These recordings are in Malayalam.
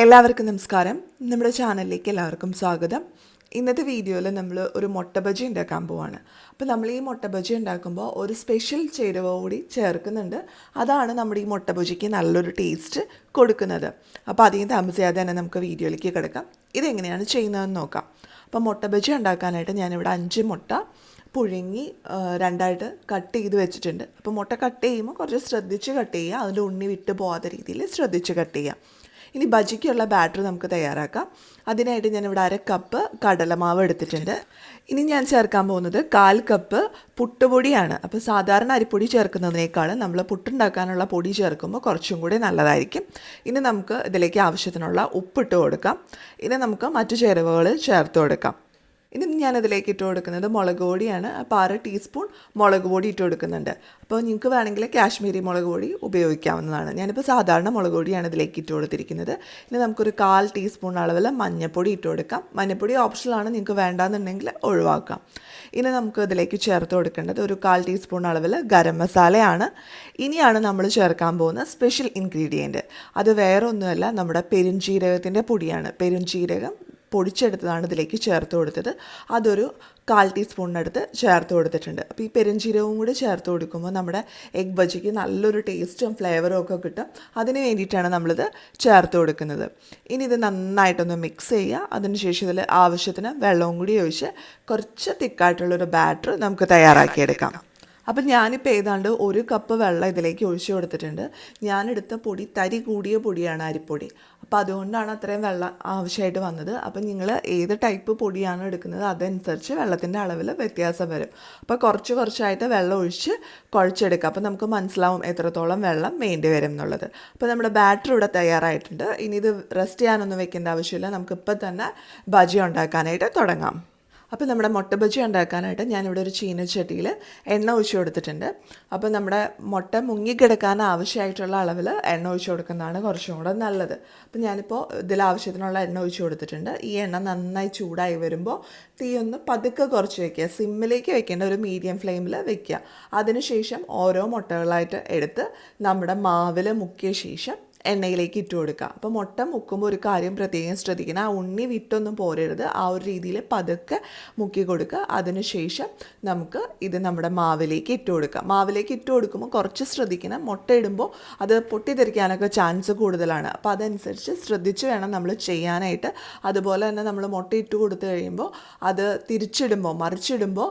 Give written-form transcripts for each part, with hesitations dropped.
എല്ലാവർക്കും നമസ്കാരം. നമ്മുടെ ചാനലിലേക്ക് എല്ലാവർക്കും സ്വാഗതം. ഇന്നത്തെ വീഡിയോയിൽ നമ്മൾ ഒരു മുട്ട ബജി ഉണ്ടാക്കാൻ പോവാണ്. അപ്പോൾ നമ്മൾ ഈ മുട്ട ബജി ഉണ്ടാക്കുമ്പോൾ ഒരു സ്പെഷ്യൽ ചേരുവ കൂടി ചേർക്കുന്നുണ്ട്. അതാണ് നമ്മുടെ ഈ മുട്ട ബജിക്ക് നല്ലൊരു ടേസ്റ്റ് കൊടുക്കുന്നത്. അപ്പോൾ അധികം താമസിയാതെ തന്നെ നമുക്ക് വീഡിയോയിലേക്ക് കിടക്കാം. ഇതെങ്ങനെയാണ് ചെയ്യുന്നതെന്ന് നോക്കാം. അപ്പോൾ മുട്ട ബജി ഉണ്ടാക്കാനായിട്ട് ഞാനിവിടെ 5 മുട്ട പുഴുങ്ങി രണ്ടായിട്ട് കട്ട് ചെയ്ത് വെച്ചിട്ടുണ്ട്. അപ്പോൾ മുട്ട കട്ട് ചെയ്യുമ്പോൾ കുറച്ച് ശ്രദ്ധിച്ച് കട്ട് ചെയ്യുക. അതിൻ്റെ ഉണ്ണി വിട്ട് പോകാത്ത രീതിയിൽ ശ്രദ്ധിച്ച് കട്ട് ചെയ്യുക. ഇനി ബജിക്കുള്ള ബാറ്റർ നമുക്ക് തയ്യാറാക്കാം. അതിനായിട്ട് ഞാനിവിടെ 1/2 കപ്പ് കടലമാവ് എടുത്തിട്ടുണ്ട്. ഇനി ഞാൻ ചേർക്കാൻ പോകുന്നത് 1/4 കപ്പ് പുട്ടുപൊടിയാണ്. അപ്പോൾ സാധാരണ അരിപ്പൊടി ചേർക്കുന്നതിനേക്കാൾ നമ്മൾ പുട്ടുണ്ടാക്കാനുള്ള പൊടി ചേർക്കുമ്പോൾ കുറച്ചും കൂടി നല്ലതായിരിക്കും. ഇനി നമുക്ക് ഇതിലേക്ക് ആവശ്യത്തിനുള്ള ഉപ്പിട്ട് കൊടുക്കാം. ഇനി നമുക്ക് മറ്റു ചേരുവകൾ ചേർത്ത് കൊടുക്കാം. ഇനി ഞാനതിലേക്ക് ഇട്ട് കൊടുക്കുന്നത് മുളക് പൊടിയാണ്. അപ്പോൾ 1/2 ടീസ്പൂൺ മുളക് പൊടി ഇട്ട് കൊടുക്കുന്നുണ്ട്. അപ്പോൾ നിങ്ങൾക്ക് വേണമെങ്കിൽ കാശ്മീരി മുളക് പൊടി ഉപയോഗിക്കാവുന്നതാണ്. ഞാനിപ്പോൾ സാധാരണ മുളക് പൊടിയാണ് ഇതിലേക്ക് ഇട്ട് കൊടുത്തിരിക്കുന്നത്. ഇനി നമുക്കൊരു 1/4 ടീസ്പൂൺ അളവിൽ മഞ്ഞൾപ്പൊടി ഇട്ട് കൊടുക്കാം. മഞ്ഞൾപ്പൊടി ഓപ്ഷണലാണ്, നിങ്ങൾക്ക് വേണ്ടാന്നുണ്ടെങ്കിൽ ഒഴിവാക്കാം. ഇനി നമുക്ക് ഇതിലേക്ക് ചേർത്ത് കൊടുക്കേണ്ടത് ഒരു 1/4 ടീസ്പൂൺ അളവിൽ ഗരം മസാലയാണ്. ഇനിയാണ് നമ്മൾ ചേർക്കാൻ പോകുന്ന സ്പെഷ്യൽ ഇൻഗ്രീഡിയൻറ്റ്. അത് വേറെ ഒന്നുമല്ല, നമ്മുടെ പെരുംജീരകത്തിൻ്റെ പൊടിയാണ്. പെരുംജീരകം പൊടിച്ചെടുത്തതാണ് ഇതിലേക്ക് ചേർത്ത് കൊടുത്തത്. അതൊരു 1/4 ടീസ്പൂണിനടുത്ത് ചേർത്ത് കൊടുത്തിട്ടുണ്ട്. അപ്പോൾ ഈ പെരുംജീരകവും കൂടി ചേർത്ത് കൊടുക്കുമ്പോൾ നമ്മുടെ എഗ് ബജിക്ക് നല്ലൊരു ടേസ്റ്റും ഫ്ലേവറും ഒക്കെ കിട്ടും. അതിന് വേണ്ടിയിട്ടാണ് നമ്മളിത് ചേർത്ത് കൊടുക്കുന്നത്. ഇനി ഇത് നന്നായിട്ടൊന്ന് മിക്സ് ചെയ്യുക. അതിനുശേഷം ഇതിൽ ആവശ്യത്തിന് വെള്ളവും കൂടി ഒഴിച്ച് കുറച്ച് തിക്കായിട്ടുള്ളൊരു ബാറ്റർ നമുക്ക് തയ്യാറാക്കിയെടുക്കാം. അപ്പം ഞാനിപ്പോൾ ഏതാണ്ട് 1 കപ്പ് വെള്ളം ഇതിലേക്ക് ഒഴിച്ചു കൊടുത്തിട്ടുണ്ട്. ഞാനെടുത്ത പൊടി തരി കൂടിയ പൊടിയാണ്, അരിപ്പൊടി. അപ്പോൾ അതുകൊണ്ടാണ് അത്രയും വെള്ളം ആവശ്യമായിട്ട് വന്നത്. അപ്പം നിങ്ങൾ ഏത് ടൈപ്പ് പൊടിയാണ് എടുക്കുന്നത് അതനുസരിച്ച് വെള്ളത്തിൻ്റെ അളവിൽ വ്യത്യാസം വരും. അപ്പോൾ കുറച്ചായിട്ട് വെള്ളം ഒഴിച്ച് കുഴച്ചെടുക്കുക. അപ്പോൾ നമുക്ക് മനസ്സിലാവും എത്രത്തോളം വെള്ളം വേണ്ടി വരും എന്നുള്ളത്. അപ്പോൾ നമ്മുടെ ബാറ്റർ ഇവിടെ തയ്യാറായിട്ടുണ്ട്. ഇനി ഇത് റെസ്റ്റ് ചെയ്യാനൊന്നും വെക്കേണ്ട ആവശ്യമില്ല. നമുക്കിപ്പോൾ തന്നെ ബജി ഉണ്ടാക്കാനായിട്ട് തുടങ്ങാം. അപ്പോൾ നമ്മുടെ മുട്ട ബജി ഉണ്ടാക്കാനായിട്ട് ഞാനിവിടെ ഒരു ചീനച്ചട്ടിയിൽ എണ്ണ ഒഴിച്ച് കൊടുത്തിട്ടുണ്ട്. അപ്പോൾ നമ്മുടെ മുട്ട മുങ്ങിക്കിടക്കാൻ ആവശ്യമായിട്ടുള്ള അളവിൽ എണ്ണ ഒഴിച്ച് കൊടുക്കുന്നതാണ് കുറച്ചും കൂടെ നല്ലത്. അപ്പോൾ ഞാനിപ്പോൾ ഇതിൽ ആവശ്യത്തിനുള്ള എണ്ണ ഒഴിച്ച് കൊടുത്തിട്ടുണ്ട്. ഈ എണ്ണ നന്നായി ചൂടായി വരുമ്പോൾ തീ ഒന്ന് പതുക്കെ കുറച്ച് വയ്ക്കുക. സിമ്മിലേക്ക് വെക്കേണ്ട, ഒരു മീഡിയം ഫ്ലെയിമിൽ വെക്കുക. അതിനുശേഷം ഓരോ മുട്ടകളായിട്ട് എടുത്ത് നമ്മുടെ മാവിൽ മുക്കിയ ശേഷം എണ്ണയിലേക്ക് ഇട്ട് കൊടുക്കുക. അപ്പോൾ മുട്ട മുക്കുമ്പോൾ ഒരു കാര്യം പ്രത്യേകം ശ്രദ്ധിക്കണം, ആ ഉണ്ണി വിട്ടൊന്നും പോരരുത്. ആ ഒരു രീതിയിൽ പതുക്കെ മുക്കി കൊടുക്കുക. അതിനുശേഷം നമുക്ക് ഇത് നമ്മുടെ മാവിലേക്ക് ഇട്ട് കൊടുക്കുക. മാവിലേക്ക് ഇട്ട് കൊടുക്കുമ്പോൾ കുറച്ച് ശ്രദ്ധിക്കണം, മുട്ട ഇടുമ്പോൾ അത് പൊട്ടിത്തെറിക്കാനൊക്കെ ചാൻസ് കൂടുതലാണ്. അപ്പോൾ അതനുസരിച്ച് ശ്രദ്ധിച്ച് വേണം നമ്മൾ ചെയ്യാനായിട്ട്. അതുപോലെ തന്നെ നമ്മൾ മുട്ട ഇട്ട് കൊടുത്തു കഴിയുമ്പോൾ അത് തിരിച്ചിടുമ്പോൾ മറിച്ചിടുമ്പോൾ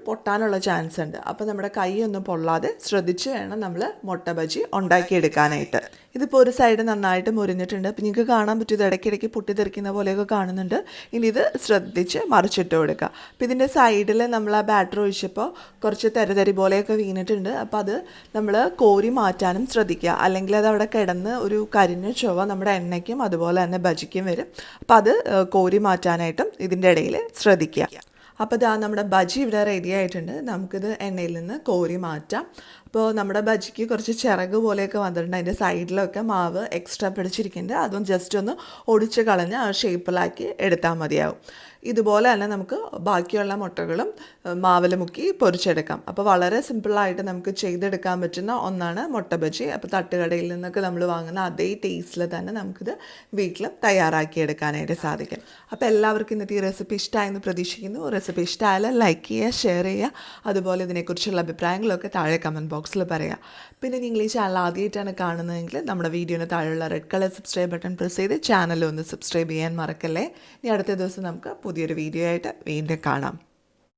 പൊട്ടാനുള്ള ചാൻസ് ഉണ്ട്. അപ്പോൾ നമ്മുടെ കൈയൊന്നും പൊള്ളാതെ ശ്രദ്ധിച്ച് വേണം നമ്മൾ മുട്ട ബജി ഉണ്ടാക്കിയെടുക്കാനായിട്ട്. ഇതിപ്പോൾ ഒരു സൈഡ് നന്നായിട്ട് മുരിഞ്ഞിട്ടുണ്ട്. അപ്പോൾ നിങ്ങൾക്ക് കാണാൻ പറ്റും ഇത് ഇടയ്ക്കിടയ്ക്ക് പൊട്ടിത്തെറിക്കുന്ന പോലെയൊക്കെ കാണുന്നുണ്ട്. ഇനി ഇത് ശ്രദ്ധിച്ച് മറിച്ചിട്ട് കൊടുക്കുക. അപ്പോൾ ഇതിൻ്റെ സൈഡിൽ നമ്മൾ ആ ബാറ്റർ ഒഴിച്ചപ്പോൾ കുറച്ച് തരി പോലെയൊക്കെ വീണിട്ടുണ്ട്. അപ്പോൾ അത് നമ്മൾ കോരി മാറ്റാനും ശ്രദ്ധിക്കുക. അല്ലെങ്കിൽ അത് അവിടെ കിടന്ന് ഒരു കരിഞ്ഞ ചുവ നമ്മുടെ എണ്ണയ്ക്കും അതുപോലെ തന്നെ ബജിക്കും വരും. അപ്പോൾ അത് കോരി മാറ്റാനായിട്ടും ഇതിൻ്റെ ഇടയിൽ ശ്രദ്ധിക്കുക. അപ്പോൾ ഇതാ നമ്മുടെ ബജി ഇവിടെ റെഡി ആയിട്ടുണ്ട്. നമുക്കിത് എണ്ണയിൽ നിന്ന് കോരി മാറ്റാം. അപ്പോൾ നമ്മുടെ ബജിക്ക് കുറച്ച് ചിറക് പോലെയൊക്കെ വന്നിട്ടുണ്ട്. അതിൻ്റെ സൈഡിലൊക്കെ മാവ് എക്സ്ട്രാ പിടിച്ചിരിക്കുന്നുണ്ട്. അതും ജസ്റ്റ് ഒന്ന് ഒടിച്ച് കളഞ്ഞ് ആ ഷേപ്പിലാക്കി എടുത്താൽ മതിയാവും. ഇതുപോലെ തന്നെ നമുക്ക് ബാക്കിയുള്ള മുട്ടകളും മാവിൽ മുക്കി പൊരിച്ചെടുക്കാം. അപ്പോൾ വളരെ സിമ്പിളായിട്ട് നമുക്ക് ചെയ്തെടുക്കാൻ പറ്റുന്ന ഒന്നാണ് മുട്ട ബജി. അപ്പോൾ തട്ടുകടയിൽ നിന്നൊക്കെ നമ്മൾ വാങ്ങുന്ന അതേ ടേസ്റ്റിൽ തന്നെ നമുക്കിത് വീട്ടിൽ തയ്യാറാക്കിയെടുക്കാനായിട്ട് സാധിക്കും. അപ്പോൾ എല്ലാവർക്കും ഇന്നത്തെ ഈ റെസിപ്പി ഇഷ്ടമായെന്ന് പ്രതീക്ഷിക്കുന്നു. റെസിപ്പി ഇഷ്ടമായാൽ ലൈക്ക് ചെയ്യുക, ഷെയർ ചെയ്യുക. അതുപോലെ ഇതിനെക്കുറിച്ചുള്ള അഭിപ്രായങ്ങളൊക്കെ താഴെ കമൻറ്റ് ബോക്സിൽ പറയുക. പിന്നെ നിങ്ങൾ ഈ ചാനൽ ആദ്യമായിട്ടാണ് കാണുന്നതെങ്കിൽ നമ്മുടെ വീഡിയോന് താഴെയുള്ള red colour subscribe button press ചെയ്ത് ചാനൽ ഒന്ന് സബ്സ്ക്രൈബ് ചെയ്യാൻ മറക്കല്ലേ. ഇനി അടുത്ത ദിവസം നമുക്ക് പുതിയൊരു വീഡിയോ ആയിട്ട് വീണ്ടും കാണാം.